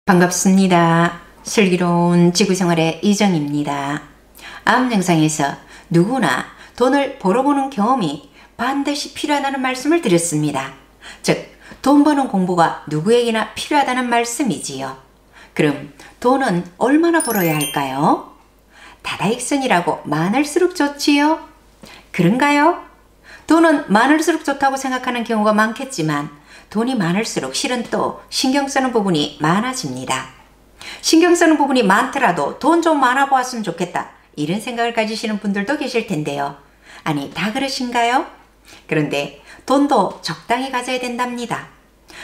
반갑습니다. 슬기로운 지구생활의 이정입니다. 앞 영상에서 누구나 돈을 벌어보는 경험이 반드시 필요하다는 말씀을 드렸습니다. 즉, 돈 버는 공부가 누구에게나 필요하다는 말씀이지요. 그럼 돈은 얼마나 벌어야 할까요? 다다익선이라고 많을수록 좋지요? 그런가요? 돈은 많을수록 좋다고 생각하는 경우가 많겠지만 돈이 많을수록 실은 또 신경 쓰는 부분이 많아집니다. 신경 쓰는 부분이 많더라도 돈 좀 많아 보았으면 좋겠다, 이런 생각을 가지시는 분들도 계실 텐데요. 아니, 다 그러신가요? 그런데 돈도 적당히 가져야 된답니다.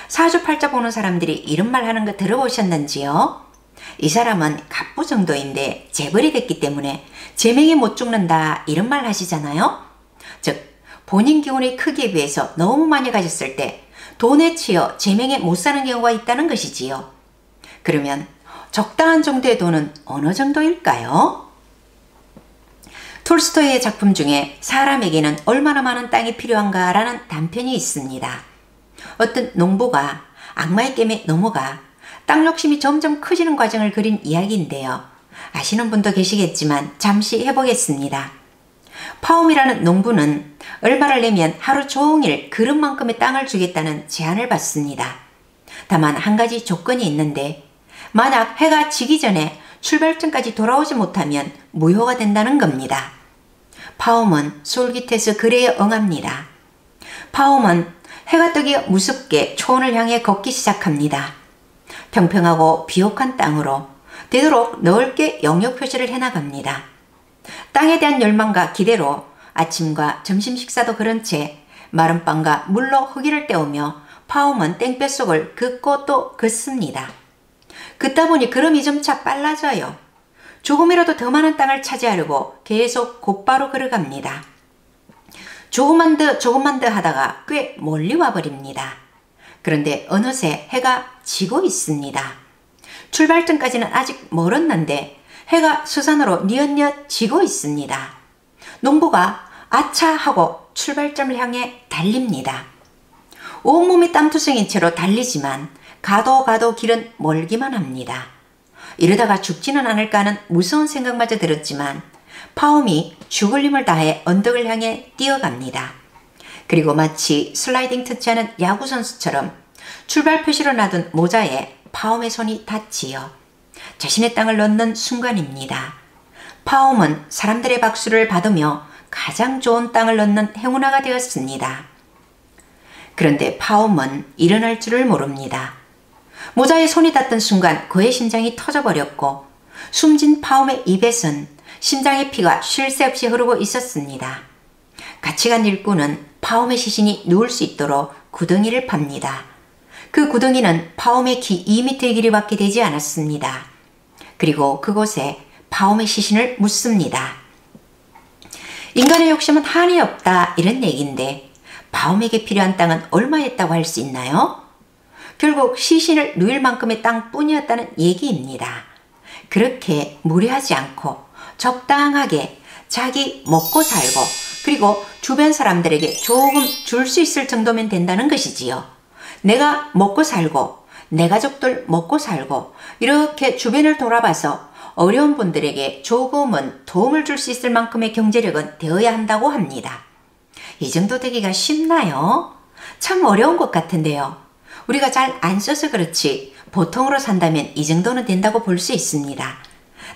사주팔자 보는 사람들이 이런 말 하는 거 들어보셨는지요? 이 사람은 갑부 정도인데 재벌이 됐기 때문에 제명에 못 죽는다, 이런 말 하시잖아요. 즉, 본인 기운의 크기에 비해서 너무 많이 가졌을 때 돈에 치여 제명에 못 사는 경우가 있다는 것이지요. 그러면 적당한 정도의 돈은 어느 정도일까요? 톨스토이의 작품 중에 사람에게는 얼마나 많은 땅이 필요한가 라는 단편이 있습니다. 어떤 농부가 악마의 게임에 넘어가 땅 욕심이 점점 커지는 과정을 그린 이야기인데요. 아시는 분도 계시겠지만 잠시 해보겠습니다. 파움이라는 농부는 얼마를 내면 하루 종일 그릇만큼의 땅을 주겠다는 제안을 받습니다. 다만 한 가지 조건이 있는데, 만약 해가 지기 전에 출발점까지 돌아오지 못하면 무효가 된다는 겁니다. 파움은 솔깃해서 그래에 응합니다. 파움은 해가 뜨기 무섭게 초원을 향해 걷기 시작합니다. 평평하고 비옥한 땅으로 되도록 넓게 영역 표시를 해나갑니다. 땅에 대한 열망과 기대로 아침과 점심 식사도 그런 채 마른 빵과 물로 허기를 때우며 파움은 땡볕속을 긋고 또 긋습니다. 긋다 보니 걸음이 점차 빨라져요. 조금이라도 더 많은 땅을 차지하려고 계속 곧바로 걸어갑니다. 조금만 더 하다가 꽤 멀리 와버립니다. 그런데 어느새 해가 지고 있습니다. 출발점까지는 아직 멀었는데 해가 수산으로 뉘엿뉘엿 지고 있습니다. 농부가 아차 하고 출발점을 향해 달립니다. 온몸이 땀투성인 채로 달리지만 가도 길은 멀기만 합니다. 이러다가 죽지는 않을까 하는 무서운 생각마저 들었지만 파움이 죽을 힘을 다해 언덕을 향해 뛰어갑니다. 그리고 마치 슬라이딩 터치하는 야구선수처럼 출발 표시로 놔둔 모자에 파움의 손이 닿지요. 자신의 땅을 넣는 순간입니다. 파움은 사람들의 박수를 받으며 가장 좋은 땅을 넣는 행운아가 되었습니다. 그런데 파움은 일어날 줄을 모릅니다. 모자에 손이 닿던 순간 그의 심장이 터져버렸고 숨진 파움의 입에선 심장의 피가 쉴 새 없이 흐르고 있었습니다. 같이 간 일꾼은 파움의 시신이 누울 수 있도록 구덩이를 팝니다. 그 구덩이는 파움의 키 2m의 길이밖에 되지 않았습니다. 그리고 그곳에 파움의 시신을 묻습니다. 인간의 욕심은 한이 없다, 이런 얘기인데 파움에게 필요한 땅은 얼마였다고 할 수 있나요? 결국 시신을 누일 만큼의 땅뿐이었다는 얘기입니다. 그렇게 무리하지 않고 적당하게 자기 먹고 살고 그리고 주변 사람들에게 조금 줄 수 있을 정도면 된다는 것이지요. 내가 먹고 살고 내 가족들 먹고 살고 이렇게 주변을 돌아봐서 어려운 분들에게 조금은 도움을 줄 수 있을 만큼의 경제력은 되어야 한다고 합니다. 이 정도 되기가 쉽나요? 참 어려운 것 같은데요. 우리가 잘 안 써서 그렇지 보통으로 산다면 이 정도는 된다고 볼 수 있습니다.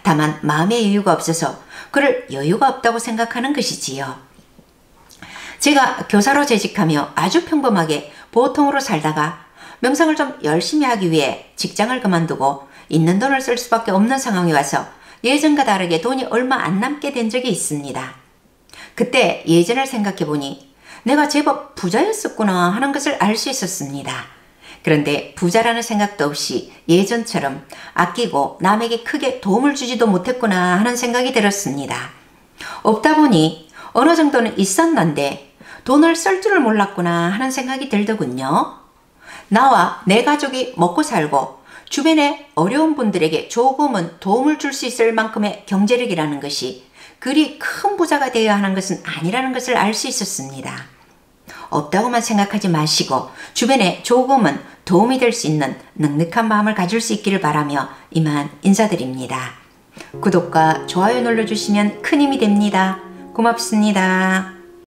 다만 마음의 여유가 없어서 그럴 여유가 없다고 생각하는 것이지요. 제가 교사로 재직하며 아주 평범하게 보통으로 살다가 명상을 좀 열심히 하기 위해 직장을 그만두고 있는 돈을 쓸 수밖에 없는 상황에 와서 예전과 다르게 돈이 얼마 안 남게 된 적이 있습니다. 그때 예전을 생각해 보니 내가 제법 부자였었구나 하는 것을 알 수 있었습니다. 그런데 부자라는 생각도 없이 예전처럼 아끼고 남에게 크게 도움을 주지도 못했구나 하는 생각이 들었습니다. 없다 보니 어느 정도는 있었는데 돈을 쓸 줄을 몰랐구나 하는 생각이 들더군요. 나와 내 가족이 먹고 살고 주변에 어려운 분들에게 조금은 도움을 줄 수 있을 만큼의 경제력이라는 것이 그리 큰 부자가 되어야 하는 것은 아니라는 것을 알 수 있었습니다. 없다고만 생각하지 마시고 주변에 조금은 도움이 될 수 있는 넉넉한 마음을 가질 수 있기를 바라며 이만 인사드립니다. 구독과 좋아요 눌러주시면 큰 힘이 됩니다. 고맙습니다.